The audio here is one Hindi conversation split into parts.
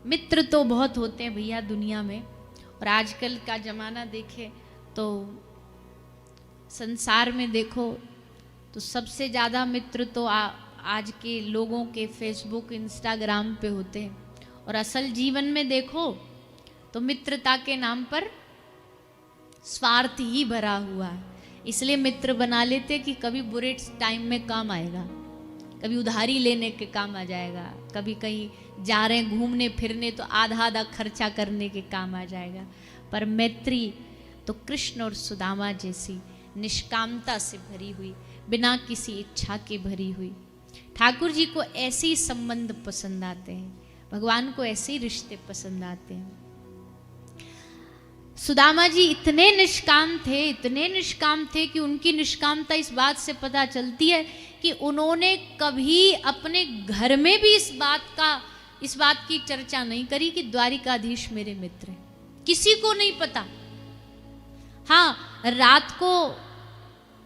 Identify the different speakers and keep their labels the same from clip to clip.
Speaker 1: मित्र तो बहुत होते हैं भैया दुनिया में, और आजकल का जमाना देखे तो संसार में देखो तो सबसे ज़्यादा मित्र तो आज के लोगों के फेसबुक इंस्टाग्राम पे होते हैं, और असल जीवन में देखो तो मित्रता के नाम पर स्वार्थ ही भरा हुआ है। इसलिए मित्र बना लेते कि कभी बुरे टाइम में काम आएगा, कभी उधारी लेने के काम आ जाएगा, कभी कहीं जा रहे हैं घूमने फिरने तो आधा आधा खर्चा करने के काम आ जाएगा। पर मैत्री तो कृष्ण और सुदामा जैसी निष्कामता से भरी हुई, बिना किसी इच्छा के भरी हुई। ठाकुर जी को ऐसे ही संबंध पसंद आते हैं, भगवान को ऐसे ही रिश्ते पसंद आते हैं। सुदामा जी इतने निष्काम थे कि उनकी निष्कामता इस बात से पता चलती है कि उन्होंने कभी अपने घर में भी इस बात की चर्चा नहीं करी कि द्वारिकाधीश मेरे मित्र हैं। किसी को नहीं पता। हाँ, रात को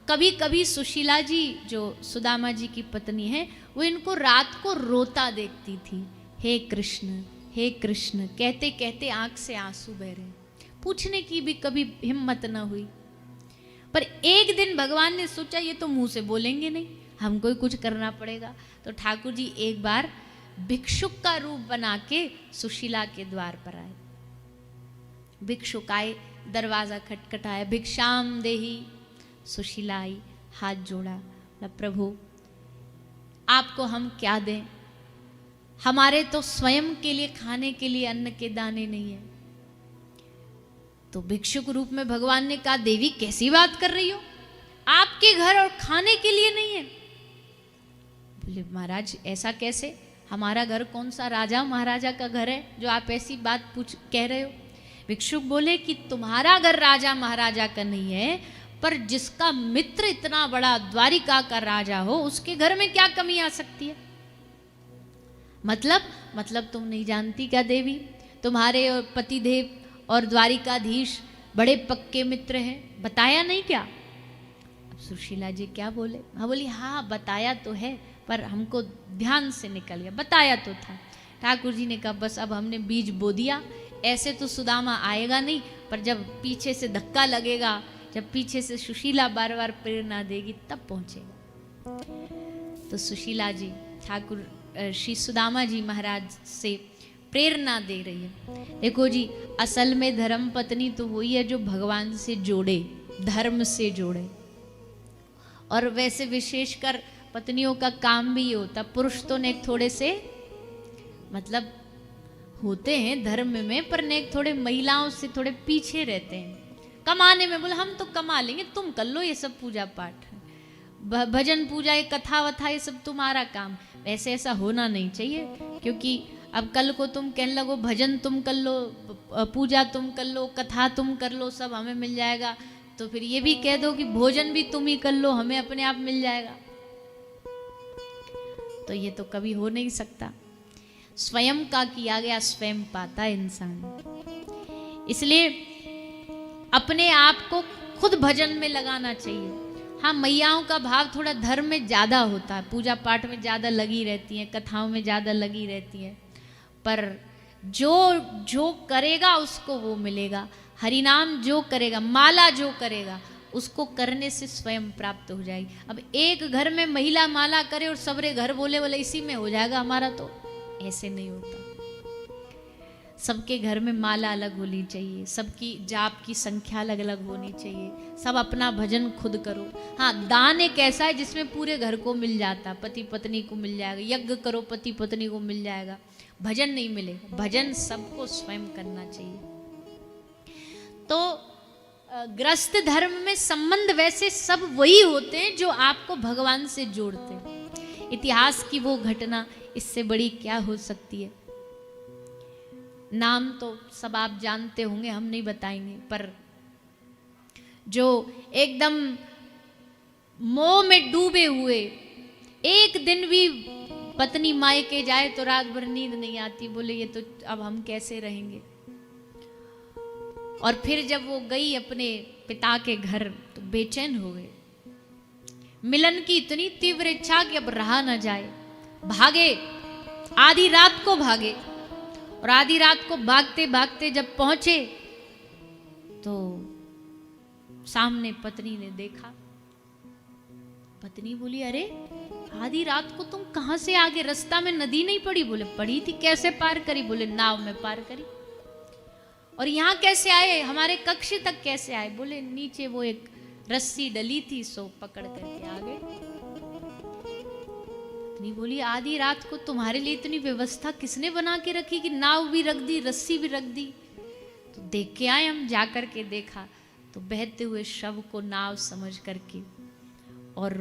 Speaker 1: कभी कभी सुशीला जी जो सुदामा जी की पत्नी है, वो इनको रात को रोता देखती थी, हे कृष्ण कहते कहते आंख से आंसू बह रहे। पूछने की भी कभी हिम्मत न हुई। पर एक दिन भगवान ने सोचा ये तो मुंह से बोलेंगे नहीं, हमको ही कुछ करना पड़ेगा। तो ठाकुर जी एक बार भिक्षुक का रूप बना के सुशीला के द्वार पर आए। भिक्षुक आए, दरवाजा खटखटाया, भिक्षाम देही। सुशीला आई, हाथ जोड़ा, प्रभु आपको हम क्या दें, हमारे तो स्वयं के लिए खाने के लिए अन्न के दाने नहीं है। तो भिक्षुक रूप में भगवान ने कहा, देवी कैसी बात कर रही हो, आपके घर और खाने के लिए नहीं है। बोले महाराज ऐसा कैसे, हमारा घर कौन सा राजा महाराजा का घर है जो आप ऐसी बात कह रहे हो। भिक्षुक बोले कि तुम्हारा घर राजा महाराजा का नहीं है, पर जिसका मित्र इतना बड़ा द्वारिका का राजा हो उसके घर में क्या कमी आ सकती है। मतलब तुम नहीं जानती क्या देवी, तुम्हारे और पतिदेव और द्वारिकाधीश बड़े पक्के मित्र हैं, बताया नहीं क्या। अब सुशीला जी क्या बोले, हाँ बोली हाँ बताया तो है, पर हमको ध्यान से निकल गया, बताया तो था। ठाकुर जी ने कहा बस अब हमने बीज बो दिया, ऐसे तो सुदामा आएगा नहीं, पर जब पीछे से धक्का लगेगा, जब पीछे से सुशीला बार बार प्रेरणा देगी तब पहुंचेगा। तो सुशीला जी ठाकुर श्री सुदामा जी महाराज से प्रेरणा दे रही है। देखो जी, असल में धर्म पत्नी तो वही है जो भगवान से जोड़े, धर्म से जोड़े। और वैसे विशेषकर पत्नियों का काम भी ये होता, पुरुष तो नेक थोड़े से मतलब होते हैं धर्म में, पर नेक थोड़े महिलाओं से थोड़े पीछे रहते हैं कमाने में। बोले हम तो कमा लेंगे, तुम कर लो ये सब पूजा पाठ, भजन पूजा, ये कथा वथा, ये सब तुम्हारा काम। वैसे ऐसा होना नहीं चाहिए, क्योंकि अब कल को तुम कहने लगो भजन तुम कर लो, पूजा तुम कर लो, कथा तुम कर लो, सब हमें मिल जाएगा, तो फिर ये भी कह दो कि भोजन भी तुम ही कर लो, हमें अपने आप मिल जाएगा। तो ये तो कभी हो नहीं सकता। स्वयं का किया गया स्वयं पाता इंसान। इसलिए अपने आप को खुद भजन में लगाना चाहिए। हाँ, मैयाओं का भाव थोड़ा धर्म में ज़्यादा होता है, पूजा पाठ में ज़्यादा लगी रहती हैं, कथाओं में ज़्यादा लगी रहती हैं, पर जो करेगा उसको वो मिलेगा। हरिनाम जो करेगा, माला जो करेगा, उसको करने से स्वयं प्राप्त हो जाएगी। अब एक घर में महिला माला करे और सबरे घर बोले बोले इसी में हो जाएगा हमारा, तो ऐसे नहीं होता। सबके घर में माला अलग होनी चाहिए, सबकी जाप की संख्या अलग अलग होनी चाहिए, सब अपना भजन खुद करो। हाँ, दान एक ऐसा है जिसमें पूरे घर को मिल जाता, पति पत्नी को मिल जाएगा, यज्ञ करो पति पत्नी को मिल जाएगा, भजन नहीं मिलेगा। भजन सबको स्वयं करना चाहिए। तो ग्रस्त धर्म में संबंध वैसे सब वही होते हैं जो आपको भगवान से जोड़ते हैं। इतिहास की वो घटना इससे बड़ी क्या हो सकती है। नाम तो सब आप जानते होंगे, हम नहीं बताएंगे, पर जो एकदम मोह में डूबे हुए, एक दिन भी पत्नी मायके जाए तो रात भर नींद नहीं आती, बोले ये तो अब हम कैसे रहेंगे। और फिर जब वो गई अपने पिता के घर तो बेचैन हो गए। मिलन की इतनी तीव्र इच्छा कि अब रहा न जाए, भागे, आधी रात को भागे और आधी रात को भागते भागते जब पहुंचे तो सामने पत्नी ने देखा। पत्नी बोली, अरे आधी रात को तुम कहां से आ गए? रास्ता में नदी नहीं पड़ी? बोले पड़ी थी। कैसे पार करी? बोले नाव में पार करी। और यहां कैसे आए? हमारे कक्ष तक कैसे आए? बोले नीचे वो एक रस्सी डली थी, सो पकड़ करके आ गए। पत्नी बोली, आधी रात को तुम्हारे लिए इतनी व्यवस्था किसने बना के रखी कि नाव भी रख दी, रस्सी भी रख दी? तो देख के आए हम। जाकर के देखा तो बहते हुए शव को नाव समझ करके और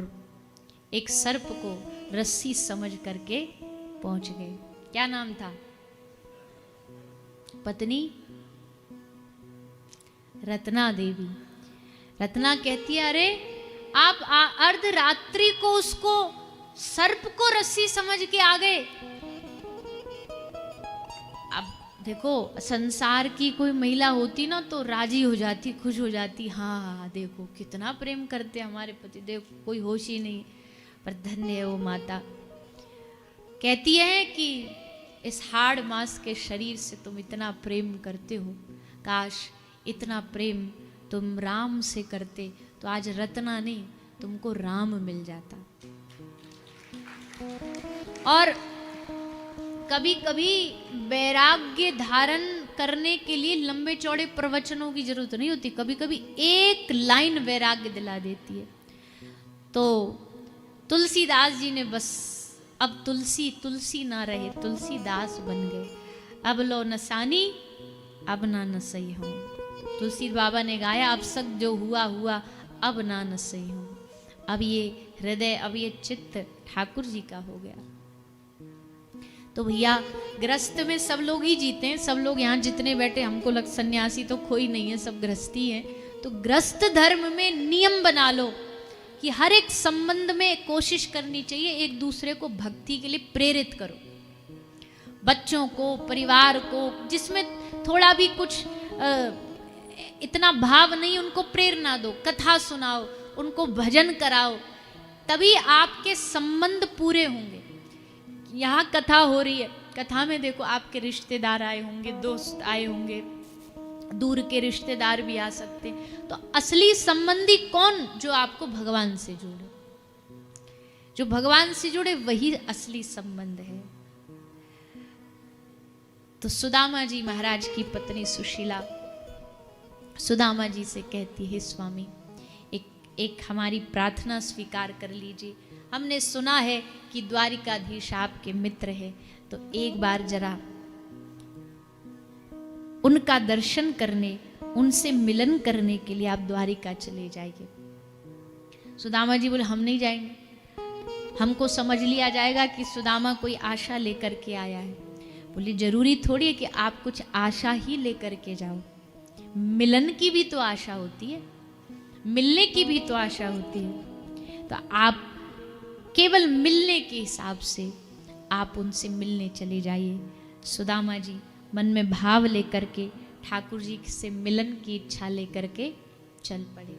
Speaker 1: एक सर्प को रस्सी समझ करके पहुंच गए। क्या नाम था? पत्नी रत्ना देवी। रत्ना कहती है, अरे आप अर्धरात्रि को उसको सर्प को रस्सी समझ के आ गए। अब देखो, संसार की कोई महिला होती ना तो राजी हो जाती, खुश हो जाती। हाँ देखो कितना प्रेम करते हमारे पति, देखो कोई होश ही नहीं। पर धन्य है वो माता। कहती है कि इस हाड़ मास के शरीर से तुम इतना प्रेम करते हो, काश इतना प्रेम तुम राम से करते तो आज रत्ना ने तुमको राम मिल जाता। और कभी कभी वैराग्य धारण करने के लिए लंबे चौड़े प्रवचनों की जरूरत नहीं होती, कभी कभी एक लाइन वैराग्य दिला देती है। तो तुलसीदास जी ने बस अब तुलसी ना रहे, तुलसीदास बन गए। अब लो नसानी अब ना नसई हो। तुलसी बाबा ने गाया, अब सक जो हुआ हुआ अब ना नसई हो। अब ये हृदय, अब ये चित्त ठाकुर जी का हो गया। तो भैया गृहस्थ में सब लोग ही जीते हैं। सब लोग यहाँ जितने बैठे, हमको लग सन्यासी तो कोई नहीं है, सब गृहस्थी है। तो गृहस्थ धर्म में नियम बना लो कि हर एक संबंध में कोशिश करनी चाहिए एक दूसरे को भक्ति के लिए प्रेरित करो। बच्चों को, परिवार को, जिसमें थोड़ा भी कुछ इतना भाव नहीं, उनको प्रेरणा दो, कथा सुनाओ, उनको भजन कराओ, तभी आपके संबंध पूरे होंगे। यहाँ कथा हो रही है, कथा में देखो आपके रिश्तेदार आए होंगे, दोस्त आए होंगे, दूर के रिश्तेदार भी आ सकते हैं। तो असली संबंधी कौन? जो आपको भगवान से जोड़े। जो भगवान से जुड़े वही असली संबंध है। तो सुदामा जी महाराज की पत्नी सुशीला सुदामा जी से कहती है, स्वामी एक हमारी प्रार्थना स्वीकार कर लीजिए। हमने सुना है कि द्वारिकाधीश आपके मित्र है, तो एक बार जरा उनका दर्शन करने, उनसे मिलन करने के लिए आप द्वारिका चले जाइए। सुदामा जी बोले, हम नहीं जाएंगे, हमको समझ लिया जाएगा कि सुदामा कोई आशा लेकर के आया है। बोले, जरूरी थोड़ी है कि आप कुछ आशा ही लेकर के जाओ, मिलन की भी तो आशा होती है, मिलने की भी तो आशा होती है। तो आप केवल मिलने के हिसाब से आप उनसे मिलने चले जाइए। सुदामा जी मन में भाव लेकर के ठाकुर जी से मिलन की इच्छा लेकर के चल पड़े।